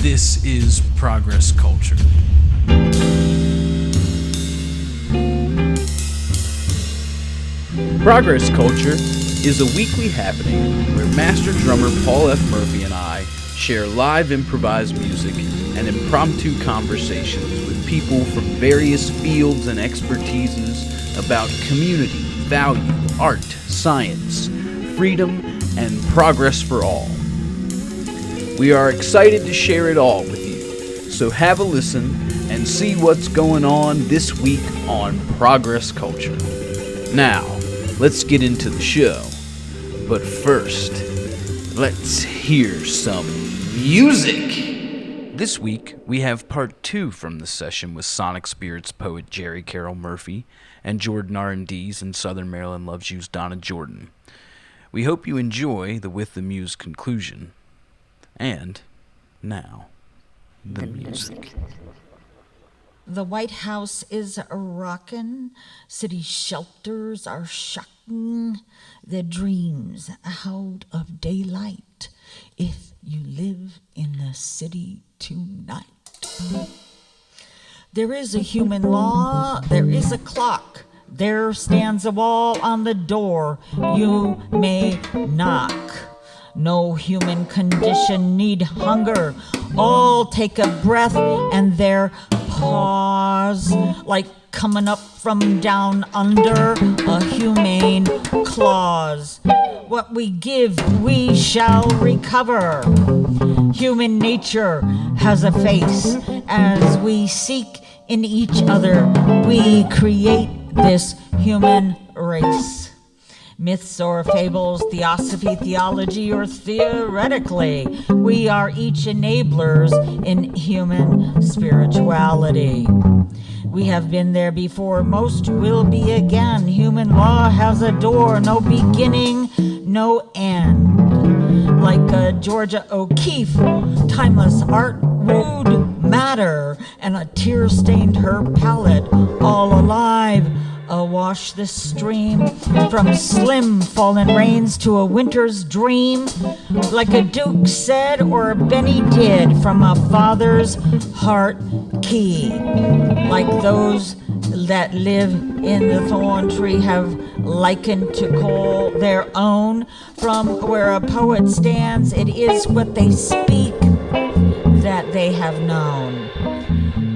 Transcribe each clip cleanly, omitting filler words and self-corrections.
This is Progress Culture. Progress Culture is a weekly happening where master drummer Paul F. Murphy and I share live improvised music and impromptu conversations with people from various fields and expertises about community, value, art, science, freedom, and progress for all. We are excited to share it all with you, so have a listen and see what's going on this week on Progress Culture. Now, let's get into the show. But first, let's hear some music! This week, we have part 2 from the session with Sonic Spirits poet Jere Carroll Murphy and Jordan R&D's and Southern Maryland Loves You's Donna Jordan. We hope you enjoy the With the Muse conclusion. And now, the music. The White House is rockin', city shelters are shocking, the dreams out of daylight if you live in the city tonight. There is a human law, there is a clock, there stands a wall on the door, you may knock. No human condition need hunger. All take a breath and there pause, like coming up from down under a humane clause. What we give, we shall recover. Human nature has a face. As we seek in each other, we create this human race. Myths or fables, theosophy, theology, or theoretically, we are each enablers in human spirituality. We have been there before, most will be again. Human law has a door, no beginning, no end. Like Georgia O'Keeffe, timeless art wooed matter, and a tear stained her palette, all alive. Awash the stream from slim fallen rains to a winter's dream, like a duke said or Benny did from a father's heart key. Like those that live in the thorn tree have likened to call their own. From where a poet stands, it is what they speak that they have known.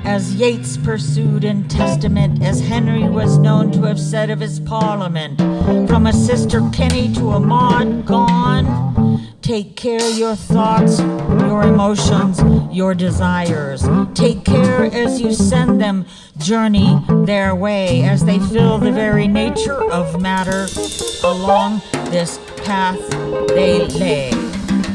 As Yeats pursued in testament, as Henry was known to have said of his parliament, from a Sister Kenny to a Maud gone, take care your thoughts, your emotions, your desires. Take care as you send them journey their way, as they fill the very nature of matter along this path they lay.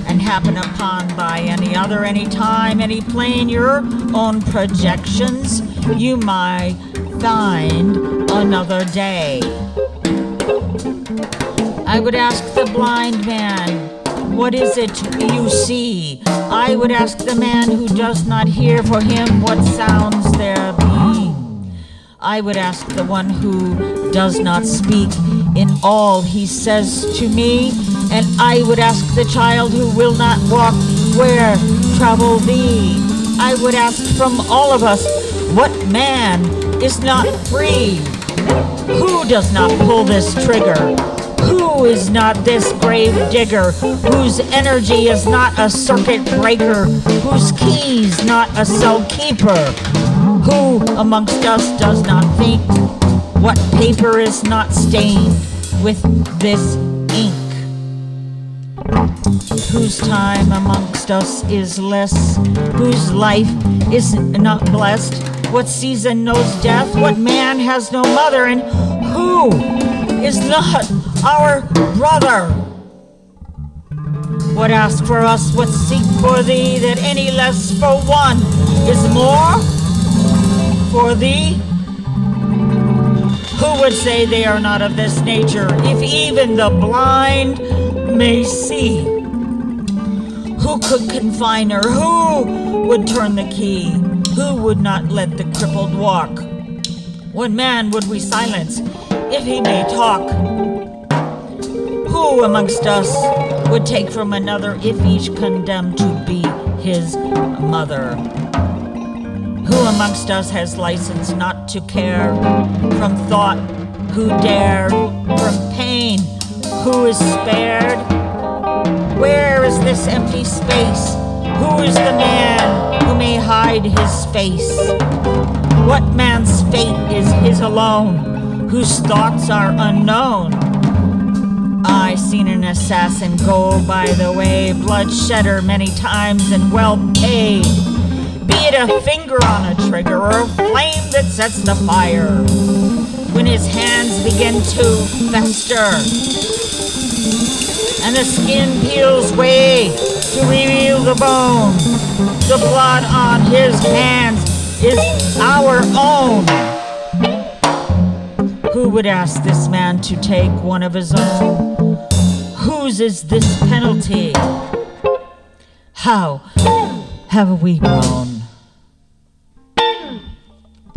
And happen upon by any other, any time, any plane, your own projections, you might find another day. I would ask the blind man, what is it you see? I would ask the man who does not hear, for him what sounds there be. I would ask the one who does not speak in all he says to me, and I would ask the child who will not walk, where travel thee? I would ask from all of us, what man is not free? Who does not pull this trigger? Who is not this grave digger? Whose energy is not a circuit breaker? Whose keys not a cell keeper? Who amongst us does not think? What paper is not stained with this ink? Whose time amongst us is less? Whose life is not blessed? What season knows death? What man has no mother? And who is not our brother? What ask for us? What seek for thee? That any less for one is more for thee? Who would say they are not of this nature, if even the blind may see? Who could confine her? Who would turn the key? Who would not let the crippled walk? What man would we silence if he may talk? Who amongst us would take from another if each condemned to be his mother. Who amongst us has license not to care? From thought, who dared? From pain, who is spared? Where is this empty space? Who is the man who may hide his face? What man's fate is his alone, whose thoughts are unknown? I seen an assassin go by the way, bloodshedder many times and well paid. Be it a finger on a trigger or a flame that sets the fire. When his hands begin to fester and the skin peels away to reveal the bone, the blood on his hands is our own. Who would ask this man to take one of his own? Whose is this penalty? How have we grown?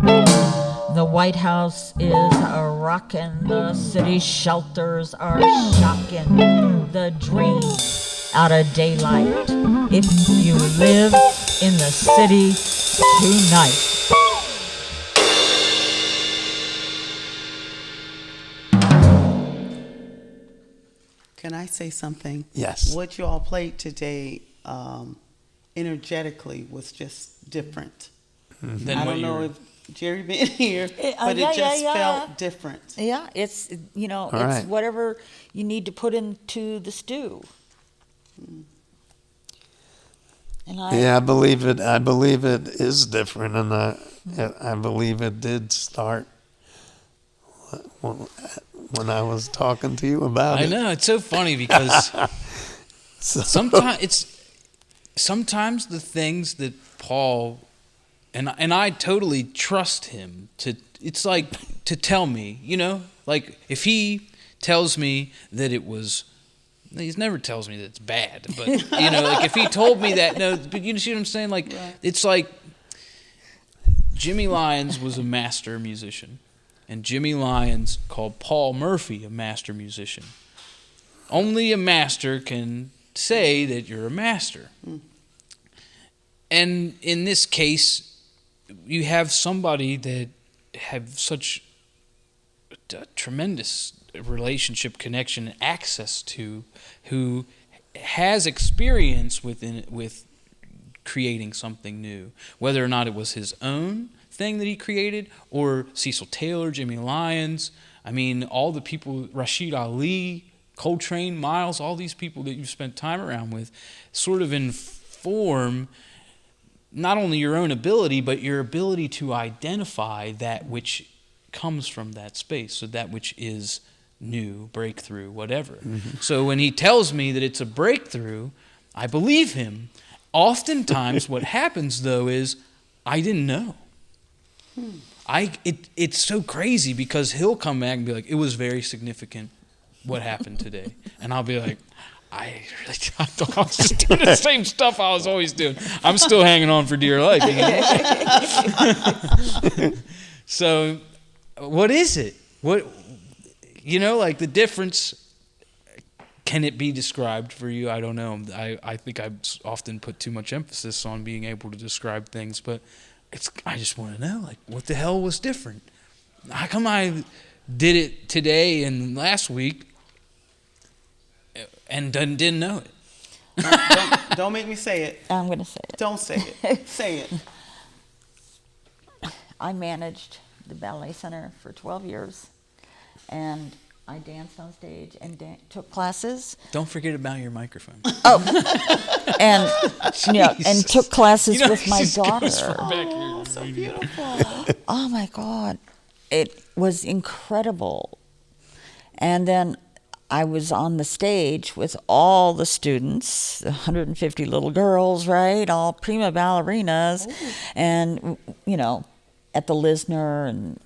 The White House is a rockin', the city shelters are shocking, the dream out of daylight. If you live in the city tonight. Can I say something? Yes. What you all played today, energetically, was just different. Then I what don't know you if Jerry been here, but it just felt different. Yeah, it's, you know, All it's right. whatever you need to put into the stew. And Yeah, I believe it. I believe it is different, and I believe it did start when I was talking to you about it. I know, it's so funny because So- sometimes the things that Paul and I totally trust him it's like to tell me, you know, like if he tells me that it was, he never tells me that it's bad, but you know, like if he told me that, no, but you see what I'm saying? Like it's like Jimmy Lyons was a master musician, and Jimmy Lyons called Paul Murphy a master musician. Only a master can say that you're a master. And in this case, you have somebody that have such a tremendous relationship, connection, and access to, who has experience with creating something new, whether or not it was his own thing that he created, or Cecil Taylor, Jimmy Lyons. I mean, all the people, Rashid Ali, Coltrane, Miles, all these people that you've spent time around with, sort of inform not only your own ability, but your ability to identify that which comes from that space, so that which is new, breakthrough, whatever. Mm-hmm. So when he tells me that it's a breakthrough, I believe him. Oftentimes what happens, though, is I didn't know. It's so crazy because he'll come back and be like, it was very significant what happened today. And I'll be like, I thought I was just doing the same stuff I was always doing. I'm still hanging on for dear life. You know? So what is it? What, you know, like the difference, can it be described for you? I don't know. I think I often put too much emphasis on being able to describe things, but I just want to know, like, what the hell was different? How come I did it today and last week and didn't know it? Don't make me say it. I'm going to say it. Don't say it. Say it. I managed the Ballet Center for 12 years, and I danced on stage and took classes. Don't forget about your microphone. Oh, and and took classes with my daughter. Oh, so beautiful. Oh my God, it was incredible. And then I was on the stage with all the students, 150 little girls, right? All prima ballerinas, and at the Lisner and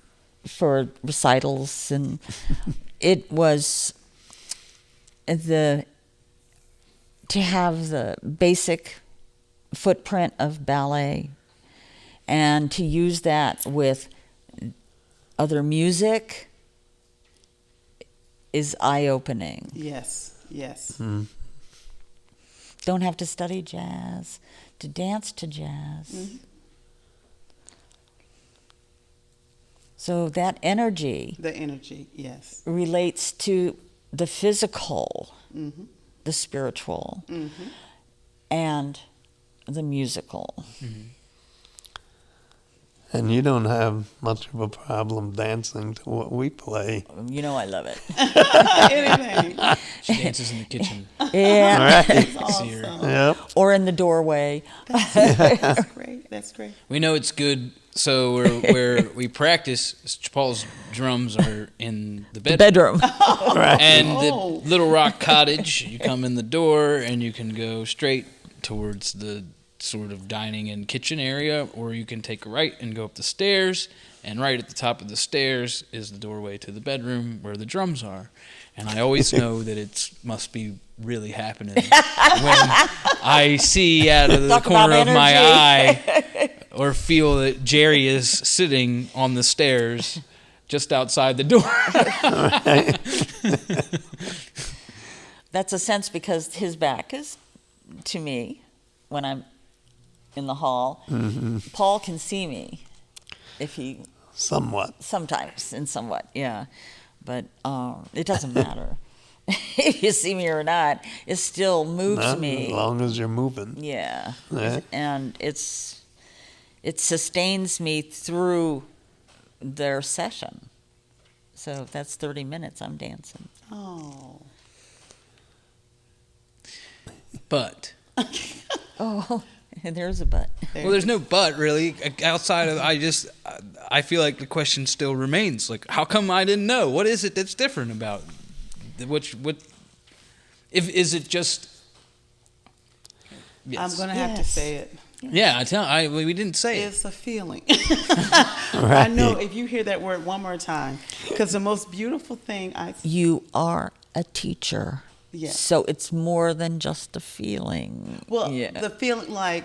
for recitals, and it was to have the basic footprint of ballet and to use that with other music is eye-opening. Yes. Don't have to study jazz. to dance to jazz. Mm-hmm. So that energy The energy, yes. relates to the physical, Mm-hmm. the spiritual, Mm-hmm. and the musical. And you don't have much of a problem dancing to what we play. You know I love it. Anything. She dances in the kitchen. Yeah. Right. See her. Awesome. Yep. Or in the doorway. That's great. That's great. We know it's good. So where we practice, Paul's drums are in the bedroom. Bedroom. And Oh. the Little Rock Cottage, you come in the door and you can go straight towards the sort of dining and kitchen area, or you can take a right and go up the stairs, and right at the top of the stairs is the doorway to the bedroom where the drums are. And I always know that it must be really happening when I see out of the Talk corner about of my energy. eye or feel that Jerry is sitting on the stairs just outside the door. That's a sense because his back is to me when I'm in the hall. Mm-hmm. Paul can see me if he Somewhat. sometimes and somewhat, yeah. But it doesn't matter. If you see me or not, it still moves No, me. as long as you're moving. Yeah. Yeah. And it sustains me through their session. So if that's 30 minutes, I'm dancing. Oh. But Oh, there's a but. well, there's no but really outside of I feel like the question still remains, like, how come I didn't know? What is it that's different about is it just yes. I'm going to have to Yes. say it. Yeah, we didn't say it. It's a feeling. I know if you hear that word one more time, because the most beautiful thing You are a teacher. Yes. So it's more than just a feeling. well, Yeah. the feeling like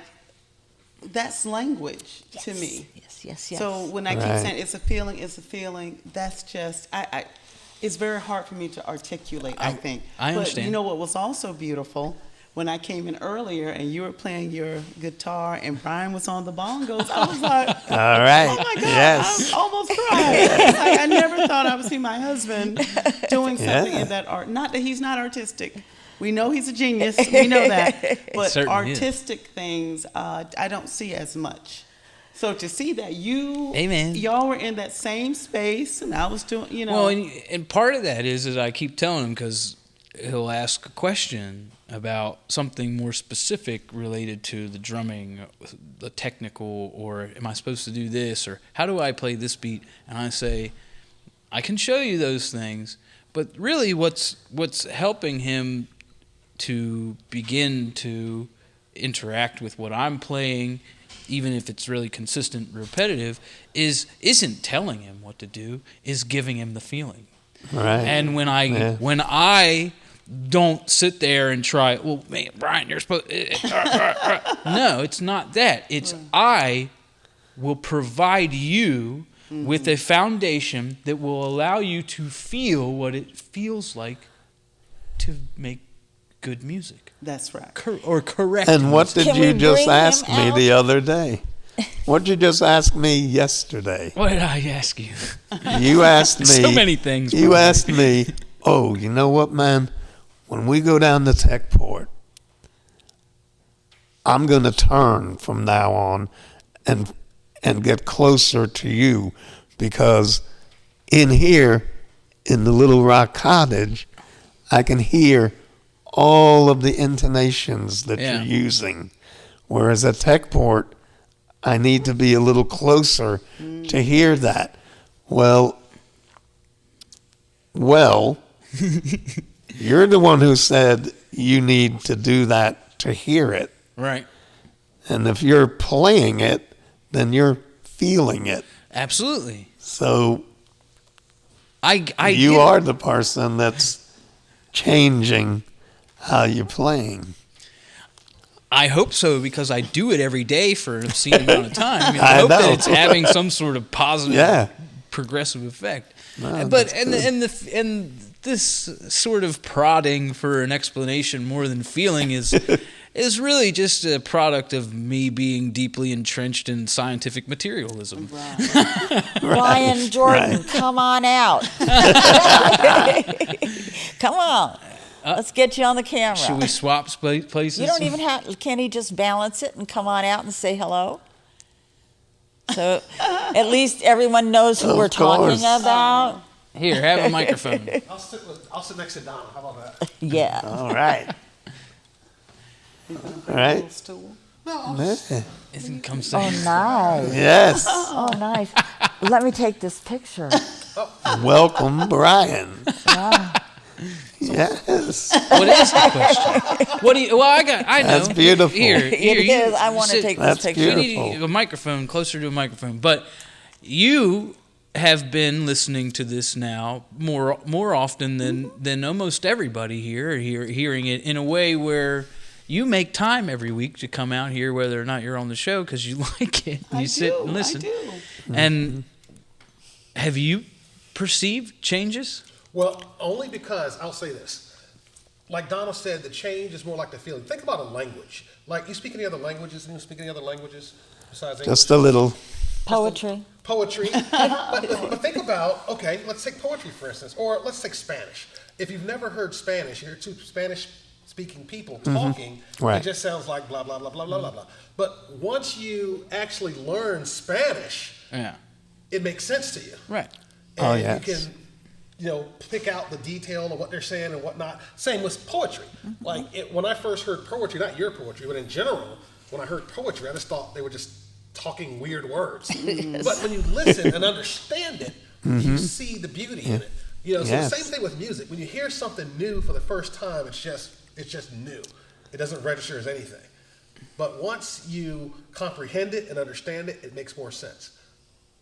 that's language to me. Yes. So when I keep Right. saying it's a feeling, that's just it's very hard for me to articulate. I think. I But understand. you know what was also beautiful when I came in earlier and you were playing your guitar and Brian was on the bongos. I was like, All right. oh my God, Yes. I almost cried. It's like, I never thought I would see my husband doing something Yeah. in that art. Not that he's not artistic. We know he's a genius. We know that. But Certainly is. artistic things, I don't see as much. So to see that Amen. y'all were in that same space, and I was doing, Well, and part of that is I keep telling him, because he'll ask a question about something more specific related to the drumming, the technical, or am I supposed to do this, or how do I play this beat? And I say, I can show you those things, but really what's helping him to begin to interact with what I'm playing, even if it's really consistent, repetitive, isn't telling him what to do, is giving him the feeling. Right. And when I don't sit there and try, well, man, Brian, you're supposed. No, it's not that. It's I will provide you with a foundation that will allow you to feel what it feels like to make good music. that's right. Or correct. And what music. did Can we you just bring ask him me out? the other day? What did you just ask me yesterday? What did I ask you? You asked me. So many things. You probably. asked me, oh, you know what, man? When we go down to TechPort, I'm going to turn from now on and get closer to you, because in here, in the Little Rock Cottage, I can hear all of the intonations that Yeah. you're using. Whereas at TechPort, I need to be a little closer to hear that. Well, you're the one who said you need to do that to hear it. Right. And if you're playing it, then you're feeling it. Absolutely. So I you get it. are the person that's changing how you're playing. I hope so, because I do it every day for an obscene amount of time. I mean, I I hope know. that it's having some sort of positive, Yeah. progressive effect. No, But that's and this sort of prodding for an explanation more than feeling is is really just a product of me being deeply entrenched in scientific materialism. Brian Jordan, come on out. Come on. Let's get you on the camera. Should we swap places? You don't even have, can he just balance it and come on out and say hello? So at least everyone knows who we're talking about. Here, have a microphone. I'll sit next to Donna. How about that? Yeah. All right. You gonna All bring a right. little stool? Isn't come Oh, say. nice. Yes. Oh, nice. Let me take this picture. Welcome, Brian. Wow. Yes. What is the question? What do you? Well, I know. That's beautiful. Here, It you is. I want to sit- take That's this picture. We need a microphone closer to a microphone. But you have been listening to this now more often than almost everybody here, hearing it in a way where you make time every week to come out here, whether or not you're on the show, because you like it. You sit and listen. I do. And have you perceived changes? Well, only because I'll say this. Like Donna said, the change is more like the feeling. Think about a language. Like, you speak any other languages? You speak any other languages besides English? Just a little. Poetry. Poetry. but think about, okay, let's take poetry, for instance, or let's take Spanish. If you've never heard Spanish, you hear two Spanish-speaking people talking, Right. it just sounds like blah, blah, blah, blah, blah, blah, blah. But once you actually learn Spanish, Yeah. it makes sense to you. Right. And Oh, yes. you can, pick out the detail of what they're saying and whatnot. Same with poetry. Like, when I first heard poetry, not your poetry, but in general, when I heard poetry, I just thought they were just talking weird words. But when you listen and understand it, you see the beauty in it. So Yes. the same thing with music. When you hear something new for the first time, it's just new. It doesn't register as anything. But once you comprehend it and understand it, it makes more sense.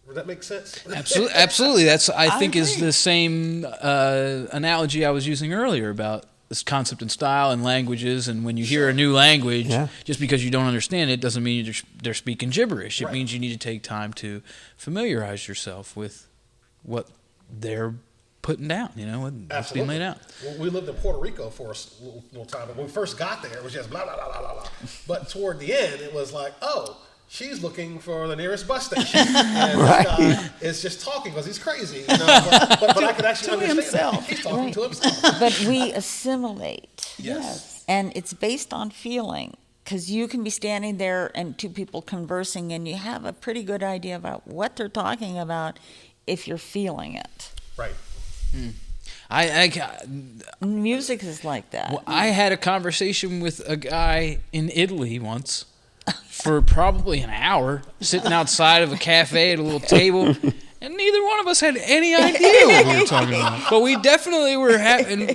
Does that make sense? Absolutely. That's I think is agree. the same analogy I was using earlier about this concept and style and languages. And when you hear a new language, Yeah. just because you don't understand it doesn't mean they're speaking gibberish. It Right. means you need to take time to familiarize yourself with they're putting down, what's being laid out. Well, we lived in Puerto Rico for a little time, but when we first got there, it was just blah, blah, blah, blah, blah, blah. But toward the end, it was like, oh, she's looking for the nearest bus station. And this guy is just talking because he's crazy. But I could actually To understand himself. that. He's talking to himself. But we assimilate. Yes. And it's based on feeling. Because you can be standing there and two people conversing and you have a pretty good idea about what they're talking about if you're feeling it. Right. Music is like that. Well, I had a conversation with a guy in Italy once for probably an hour, sitting outside of a cafe at a little table, and neither one of us had any idea what we were talking about. But we definitely were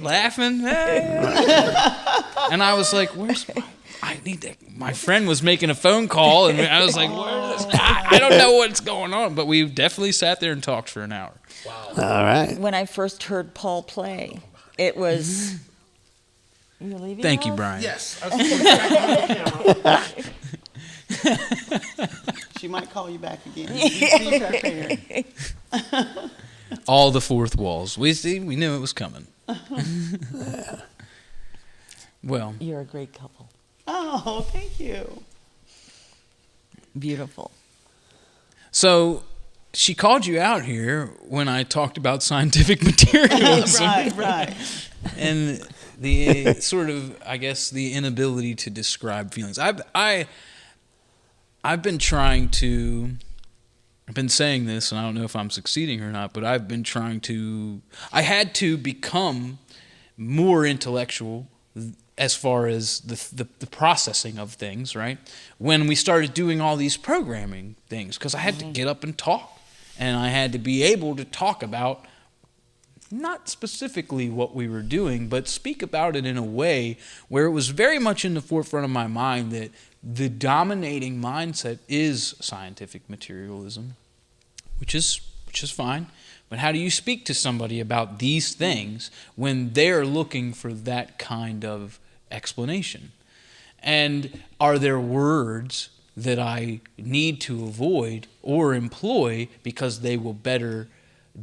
laughing. And I was like, I need that. My friend was making a phone call, and I was like, where's this guy? I don't know what's going on. But we definitely sat there and talked for an hour. All right. When I first heard Paul play, it was... You're leaving Thank you, us? Brian. Yes. I was on the camera. She might call you back again. Be prepared. All the fourth walls. We knew it was coming. Well, You're a great couple. Oh, thank you. Beautiful. so she called you out here when I talked about scientific materialism. Right. And the sort of, I guess, the inability to describe feelings. I've been trying to. I've been saying this, and I don't know if I'm succeeding or not. But I've been trying to. I had to become more intellectual as far as the processing of things. Right when we started doing all these programming things, because I had to get up and talk, and I had to be able to talk about. Not specifically what we were doing, but speak about it in a way where it was very much in the forefront of my mind that the dominating mindset is scientific materialism, which is fine. But how do you speak to somebody about these things when they're looking for that kind of explanation? And are there words that I need to avoid or employ because they will better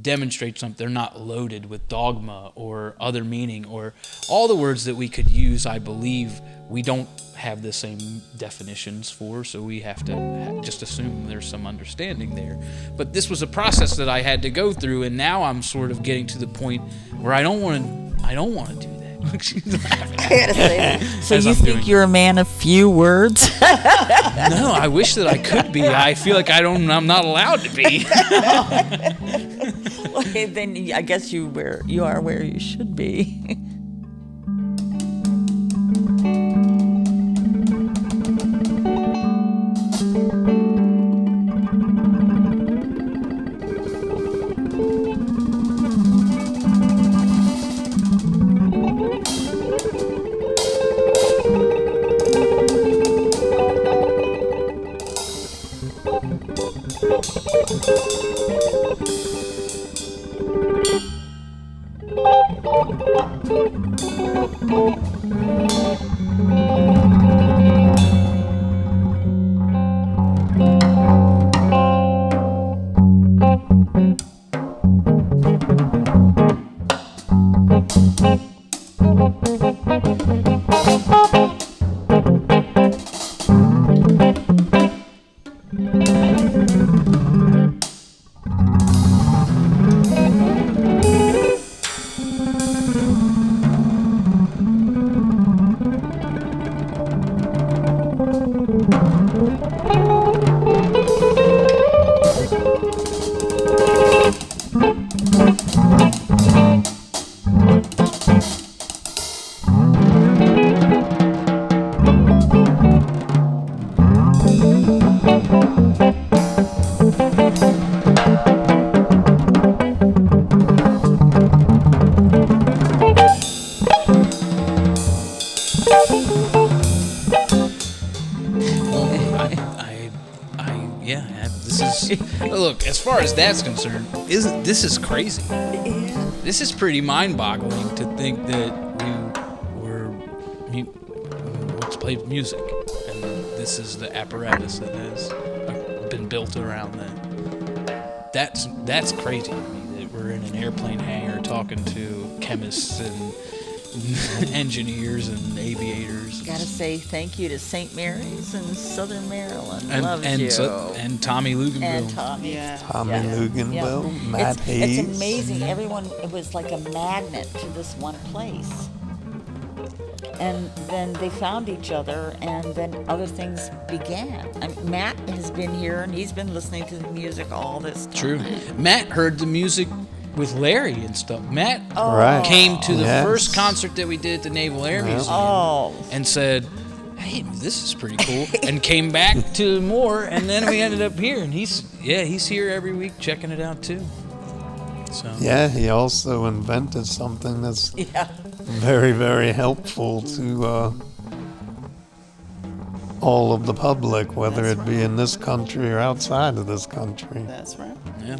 demonstrate something. They're not loaded with dogma or other meaning or all the words that we could use. I believe we don't have the same definitions for, so we have to just assume there's some understanding there. But this was a process that I had to go through, and now I'm sort of getting to the point where I don't want to do that. I gotta say that. So As you I'm think doing you're a man of few words? No, I wish that I could be. I feel like I'm not allowed to be. Well, then I guess you are where you should be. Look, as far as that's concerned, this is crazy. Yeah. This is pretty mind-boggling to think that let's play music, and this is the apparatus that has been built around that. That's crazy to me that we're in an airplane hangar talking to chemists and engineers and aviators. Gotta say thank you to St. Mary's in Southern Maryland. Loves and you. And Tommy Luganville. And Tommy. Yeah. Tommy Yeah. Luganville, Yeah. Matt Hayes. It's amazing. Everyone, it was like a magnet to this one place. And then they found each other, and then other things began. Matt has been here, and he's been listening to the music all this time. True. Matt heard the music with Larry and stuff. Matt Right. came to the Yes. first concert that we did at the Naval Air Museum Oh. and said, "Hey, this is pretty cool," and came back to more, and then we ended up here, and he's here every week checking it out too. So Yeah, he also invented something that's Yeah. very, very helpful to all of the public, whether That's it be in this country or outside of this country. That's right. yeah,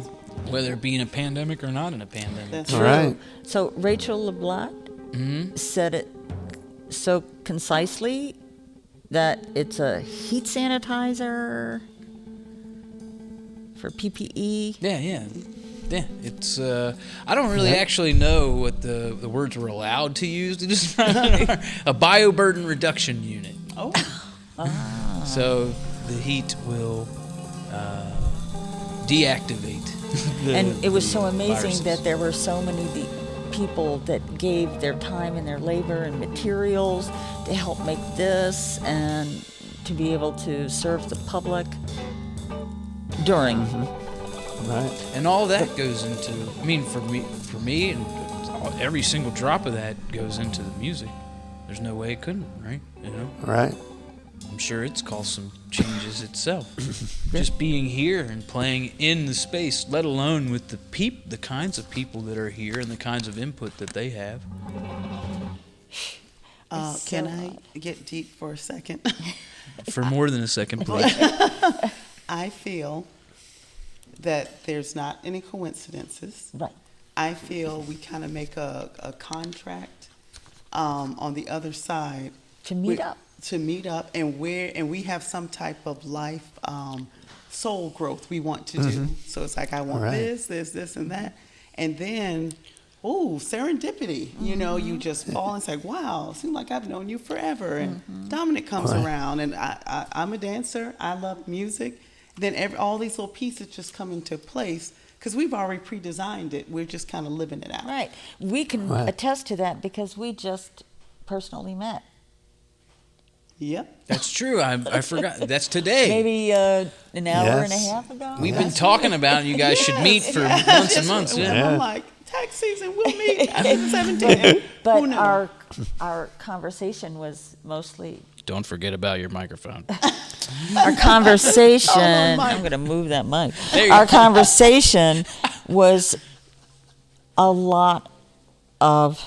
whether it be in a pandemic or not in a pandemic. That's All right. right. So Rachel LeBlanc said it so concisely that it's a heat sanitizer for PPE. Yeah. It's I don't really actually know what the words we're allowed to use to describe it are. A bioburden reduction unit. Oh, So the heat will deactivate. And it was so amazing viruses. that there were so many people that gave their time and their labor and materials to help make this and to be able to serve the public during. Right. And all that goes into, I mean, for me, and every single drop of that goes into the music. There's no way it couldn't, right? You know, Right. I'm sure it's caused some changes itself. Just being here and playing in the space, let alone with the kinds of people that are here and the kinds of input that they have. can I get deep for a second? For more than a second, please. I feel that there's not any coincidences. Right. I feel we kind of make a contract on the other side To meet up. To meet up, and we have some type of life soul growth we want to do. So it's like, I want Right. this, and that. And then, serendipity. You know, you just fall and say, wow, it seems like I've known you forever. And Dominic comes Right. around, and I'm a dancer. I love music. Then all these little pieces just come into place because we've already pre-designed it. We're just kind of living it out. Right. We can Right. attest to that because we just personally met. Yep. That's true. I forgot. That's today. Maybe an hour and a Yes. half ago. We've been talking about you guys should meet for months and months. And Yeah. I'm like, tax season, we'll meet after the 17th. But Who knows? our conversation was mostly Don't forget about your microphone. our conversation. Oh, my mic. I'm going to move that mic. There you Our go. conversation was a lot of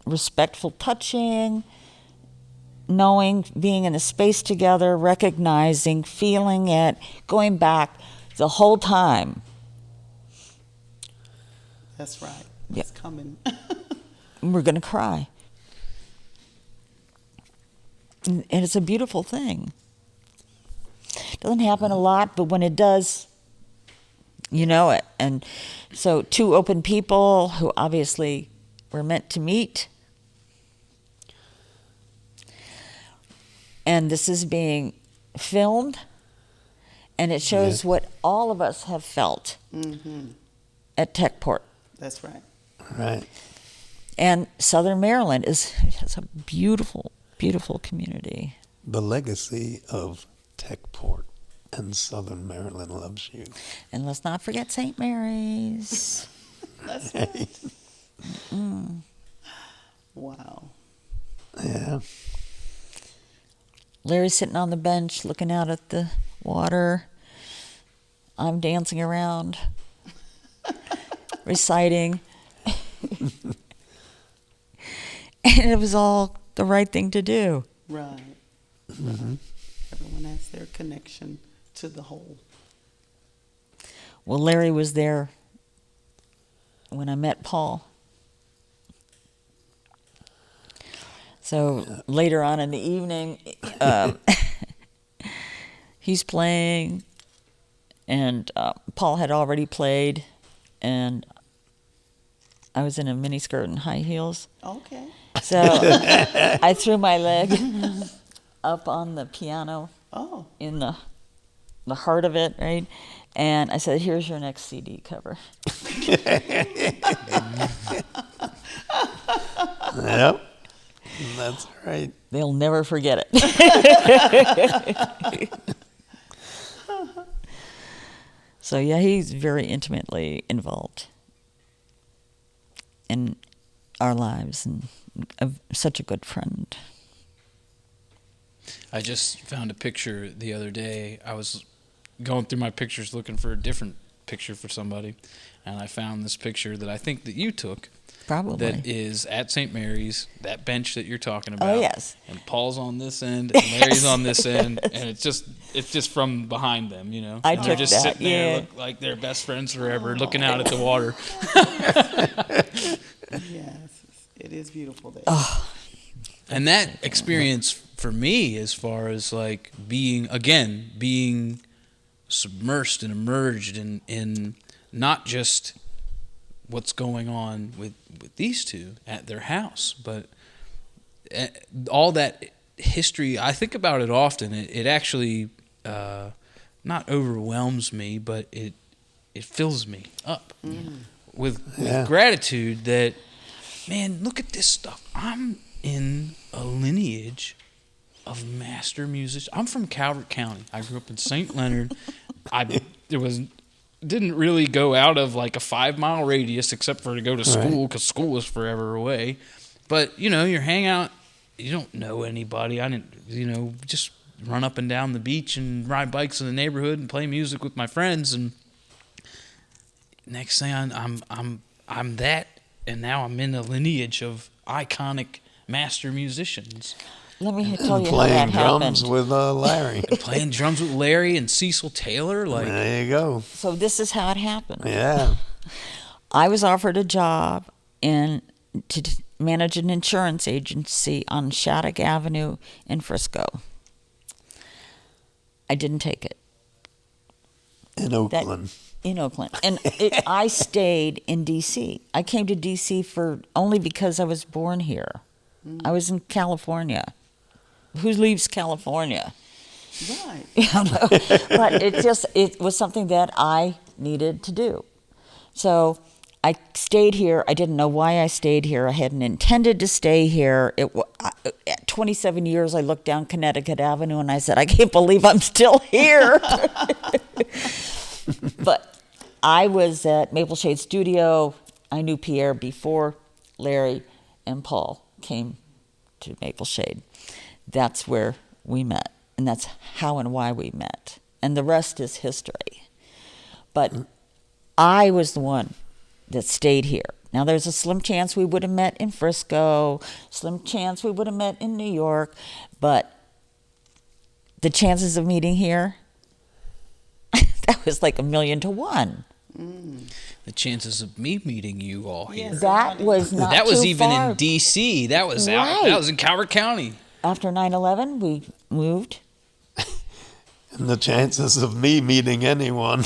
respectful touching, knowing, being in a space together, recognizing, feeling it, going back the whole time. That's right. Yeah. It's coming. We're going to cry. And it's a beautiful thing. Doesn't happen a lot, but when it does, you know it. And so 2 open people who obviously were meant to meet. And this is being filmed, and it shows what all of us have felt at TechPort. That's right. Right. And Southern Maryland has a beautiful, beautiful community. The legacy of TechPort and Southern Maryland loves you. And let's not forget St. Mary's. That's right. Wow. Yeah. Larry's sitting on the bench looking out at the water. I'm dancing around, reciting. And it was all the right thing to do. Right. Everyone has their connection to the whole. Well, Larry was there when I met Paul. So later on in the evening, he's playing, and Paul had already played, and I was in a miniskirt and high heels. Okay. So I threw my leg up on the piano Oh. in the heart of it, right? And I said, "Here's your next CD cover." Yep. That's right. They'll never forget it. So yeah, he's very intimately involved in our lives and such a good friend. I just found a picture the other day. I was going through my pictures looking for a different picture for somebody, and I found this picture that I think that you took. Probably. That is at St. Mary's, that bench that you're talking about. Oh, yes. And Paul's on this end, and Larry's on this end, and it's just from behind them, you know. I And they're took just that, sitting there, yeah. look like they're best friends forever, looking out at the water. Yes. It is beautiful there. And that experience for me, as far as like being submersed and immersed in not just what's going on with these two at their house, but all that history. I think about it often. It actually not overwhelms me, but it fills me up with gratitude that, man, look at this stuff. I'm in a lineage of master musicians. I'm from Calvert County. I grew up in St. Leonard. Didn't really go out of like a 5-mile radius except for to go to school because school was forever away. But, you know, you hang out, you don't know anybody. I didn't, you know, just run up and down the beach and ride bikes in the neighborhood and play music with my friends. And next thing I'm that, and now I'm in a lineage of iconic master musicians. Let me tell you how Playing that drums happened. with Larry. Playing drums with Larry and Cecil Taylor. Like, There you go. So this is how it happened. Yeah. I was offered a job to manage an insurance agency on Shattuck Avenue in Frisco. I didn't take it. In Oakland. In Oakland. And I stayed in D.C. I came to D.C. only because I was born here. I was in California. Who leaves California? Right. But it was something that I needed to do. So I stayed here. I didn't know why I stayed here. I hadn't intended to stay here. At 27 years, I looked down Connecticut Avenue and I said, I can't believe I'm still here. But I was at Maple Shade Studio. I knew Pierre before Larry and Paul came to Maple Shade. That's where we met. And that's how and why we met. And the rest is history. But I was the one that stayed here. Now, there's a slim chance we would have met in Frisco, slim chance we would have met in New York, but the chances of meeting here, that was like 1,000,000 to 1. The chances of me meeting you all here. Yes. That was not That was too even far. in D.C. That was Right. that was in Calvert County. After 9/11, we moved. And the chances of me meeting anyone.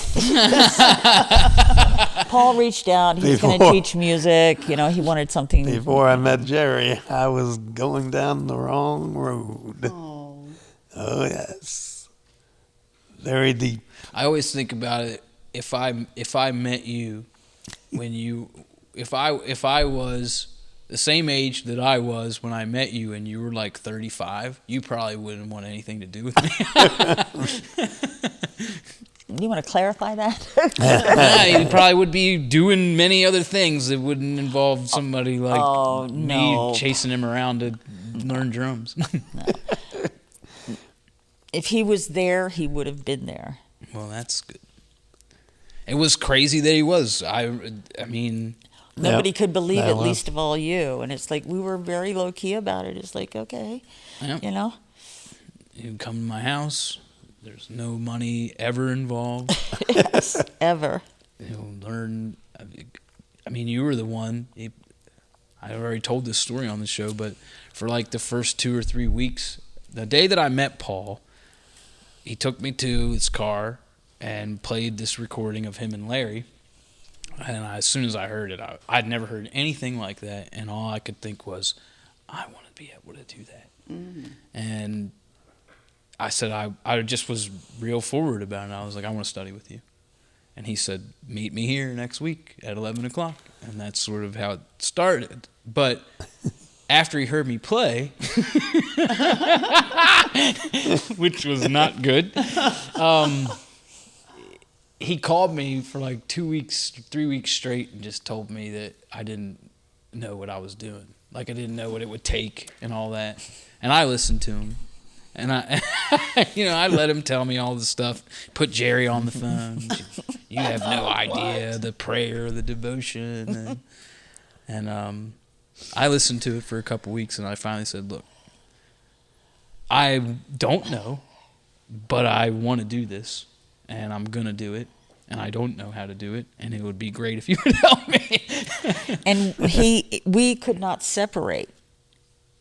Paul reached out. He was going to Before- teach music. You know, he wanted something. Before I met Jerry, I was going down the wrong road. Oh. Oh, yes. Very deep. I always think about it. If I met you if I was the same age that I was when I met you and you were like 35, you probably wouldn't want anything to do with me. You want to clarify that? Yeah, you probably would be doing many other things that wouldn't involve somebody like no. me chasing him around to learn drums. If he was there, he would have been there. Well, that's good. It was crazy that he was. I mean, Nobody Yep, could believe that it, was. least of all you. And it's like, we were very low key about it. It's like, okay, Yep. you know? you come to my house. There's no money ever involved. Yes, ever. You'll learn. I mean, you were the one. I already told this story on the show, but for like the first 2 or 3 weeks, the day that I met Paul, he took me to his car and played this recording of him and Larry. And as soon as I heard it, I'd never heard anything like that. And all I could think was, I want to be able to do that. And I said, I just was real forward about it. I was like, I want to study with you. And he said, meet me here next week at 11 o'clock. And that's sort of how it started. But after he heard me play, which was not good, he called me for like 2 weeks, 3 weeks straight and just told me that I didn't know what I was doing. Like I didn't know what it would take and all that. And I listened to him. And I let him tell me all the stuff. Put Jerry on the phone. You have no idea the prayer, the devotion, and I listened to it for a couple weeks, and I finally said, "Look, I don't know, but I want to do this, and I'm gonna do it, and I don't know how to do it, and it would be great if you would help me." And we could not separate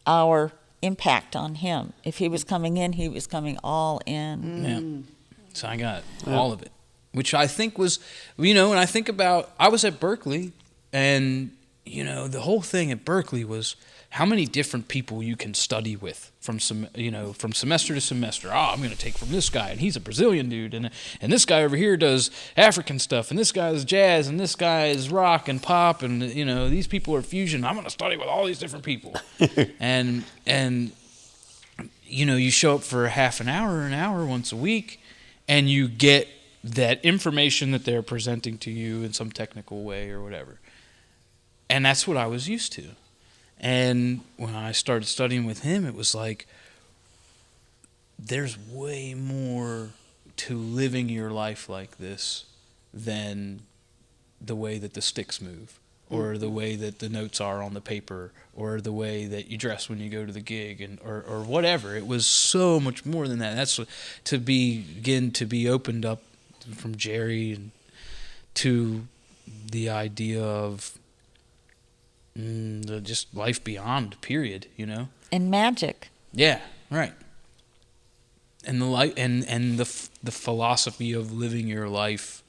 our impact on him. If he was coming in, he was coming all in. Yeah. So I got all of it, which I think was, when I think about, I was at Berkeley, and, the whole thing at Berkeley was how many different people you can study with from semester to semester. Oh, I'm going to take from this guy, and he's a Brazilian dude, and this guy over here does African stuff, and this guy is jazz, and this guy is rock and pop, and these people are fusion. I'm going to study with all these different people, and you show up for an hour once a week, and you get that information that they're presenting to you in some technical way or whatever, and that's what I was used to. And when I started studying with him, it was like, there's way more to living your life like this than the way that the sticks move, or the way that the notes are on the paper, or the way that you dress when you go to the gig, or whatever. It was so much more than that. That's to begin to be opened up from Jerry and to the idea of just life beyond, period, And magic. Yeah, right. the philosophy of living your life.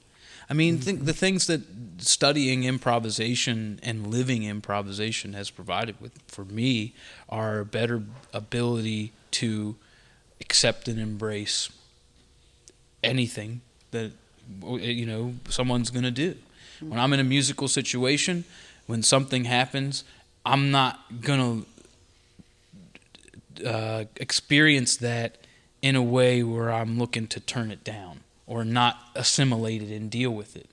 I mean, the things that studying improvisation and living improvisation has provided for me are a better ability to accept and embrace anything that someone's going to do. When I'm in a musical situation, when something happens, I'm not going to experience that in a way where I'm looking to turn it down or not assimilate it and deal with it.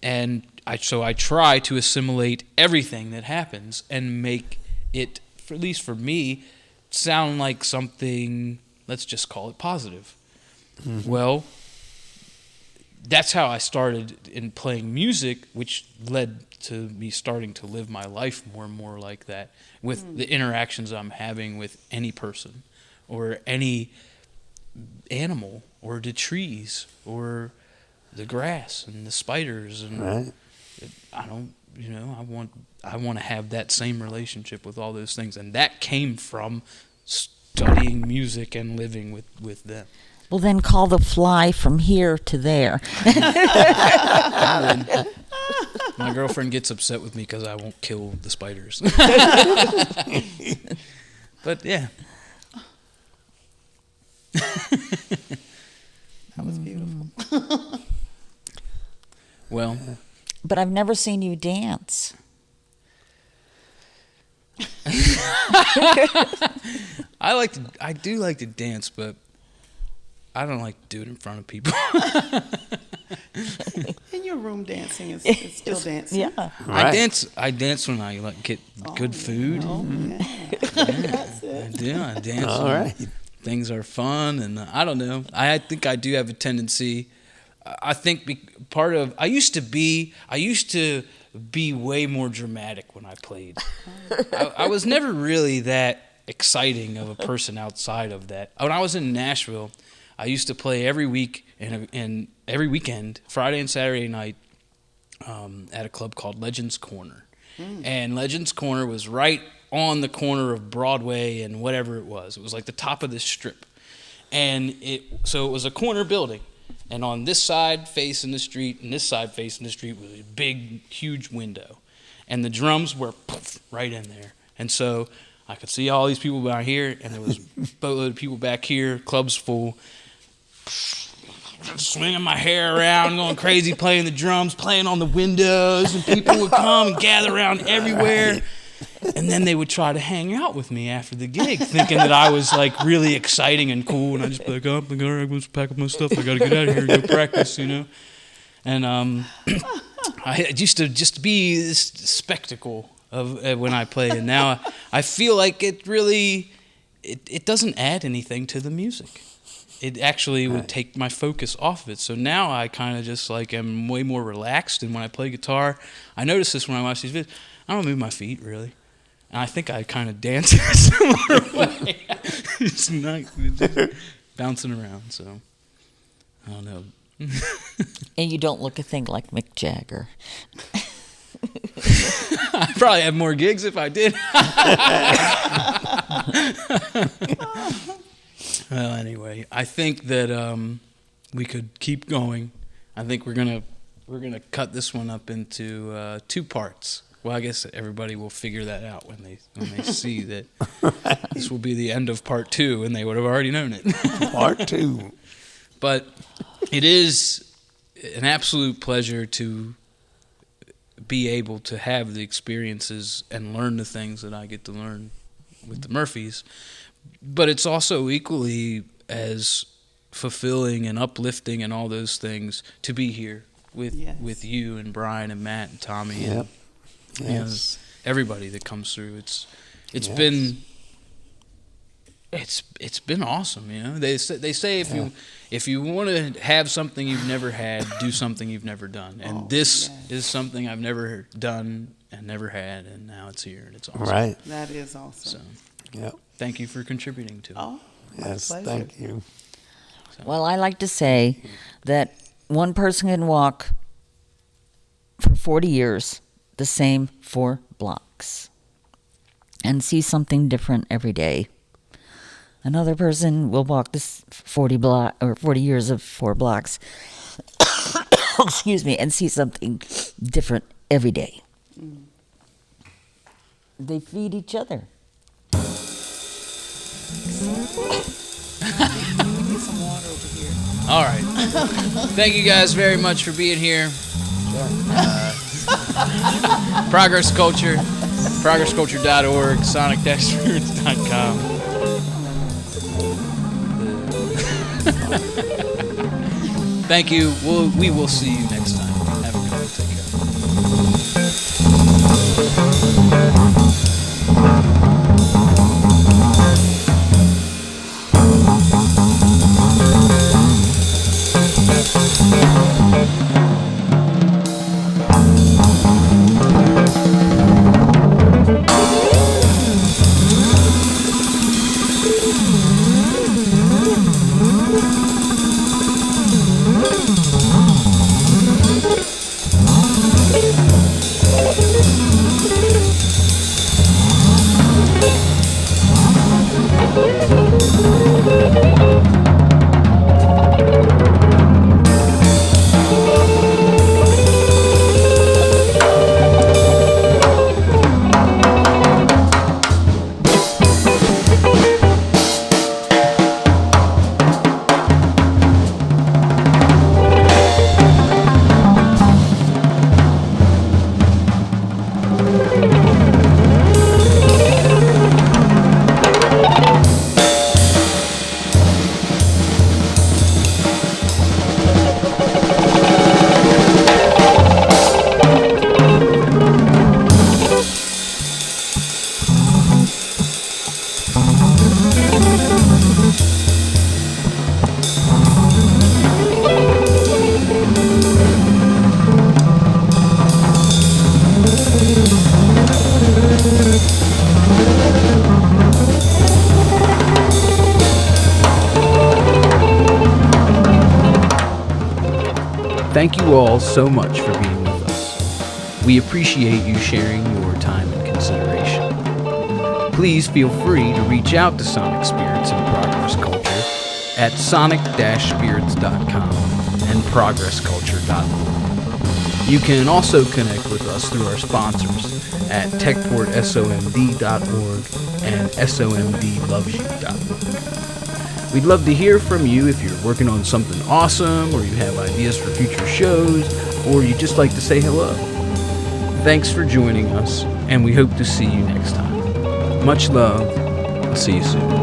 And so I try to assimilate everything that happens and make it, at least for me, sound like something, let's just call it positive. Mm-hmm. Well, that's how I started in playing music, which led to me starting to live my life more and more like that with the interactions I'm having with any person or any animal or the trees or the grass and the spiders. And right. I want to have that same relationship with all those things. And that came from studying music and living with them. Well, then call the fly from here to there. My girlfriend gets upset with me because I won't kill the spiders. But yeah. That was beautiful. Well. But I've never seen you dance. I do like to dance, but I don't like to do it in front of people. In your room, dancing is still dancing. Yeah. Right. I dance when I get good food. Oh, yeah. That's it. I do. I dance. All when right. things are fun, and I don't know. I think I do have a tendency. I think I used to be way more dramatic when I played. I was never really that exciting of a person outside of that. When I was in Nashville, I used to play every week and every weekend, Friday and Saturday night, at a club called Legends Corner. And Legends Corner was right on the corner of Broadway and whatever it was. It was like the top of this strip. And so it was a corner building. And on this side facing the street and this side facing the street was a big, huge window. And the drums were right in there. And so I could see all these people back here, and there was a boatload of people back here, clubs full, swinging my hair around, going crazy, playing the drums, playing on the windows, and people would come and gather around everywhere. And then they would try to hang out with me after the gig, thinking that I was like really exciting and cool. And I just be like, oh, all right, let's pack up my stuff. I got to get out of here and go practice, And I used to just be this spectacle of when I play. And now I feel like it really, it doesn't add anything to the music. It actually would take my focus off of it. So now I kind of just like am way more relaxed. And when I play guitar, I notice this when I watch these videos. I don't move my feet really, and I think I kind of dance in a similar way. It's not just bouncing around. So I don't know. And you don't look a thing like Mick Jagger. I'd probably have more gigs if I did. Well, anyway, I think that we could keep going. I think we're gonna cut this one up into 2 parts. Well, I guess everybody will figure that out when they see that this will be the end of part 2, and they would have already known it. Part 2. But it is an absolute pleasure to be able to have the experiences and learn the things that I get to learn with the Murphys. But it's also equally as fulfilling and uplifting and all those things to be here with you and Brian and Matt and Tommy and Yes. Everybody that comes through. It's been awesome. They say if you want to have something you've never had, do something you've never done. And this is something I've never done and never had, and now it's here and it's awesome. Right. That is awesome. So, thank you for contributing to it. Oh, Yes, pleasure. thank you. Well, I like to say that one person can walk for 40 years the same 4 blocks and see something different every day. Another person will walk this 40 years of 4 blocks, excuse me, and see something different every day. They feed each other. Need some water over here. All right. Thank you guys very much for being here. Progress Culture, progressculture.org, sonic-spirits.com. Thank you. We will see you next time. Have a good one. Take Thank you all so much for being with us. We appreciate you sharing your time and consideration. Please feel free to reach out to Sonic Spirits and Progress Culture at sonic-spirits.com and progressculture.org. You can also connect with us through our sponsors at techportsomd.org and somdlovesyou.org. We'd love to hear from you if you're working on something awesome, or you have ideas for future shows, or you just like to say hello. Thanks for joining us, and we hope to see you next time. Much love. I'll see you soon.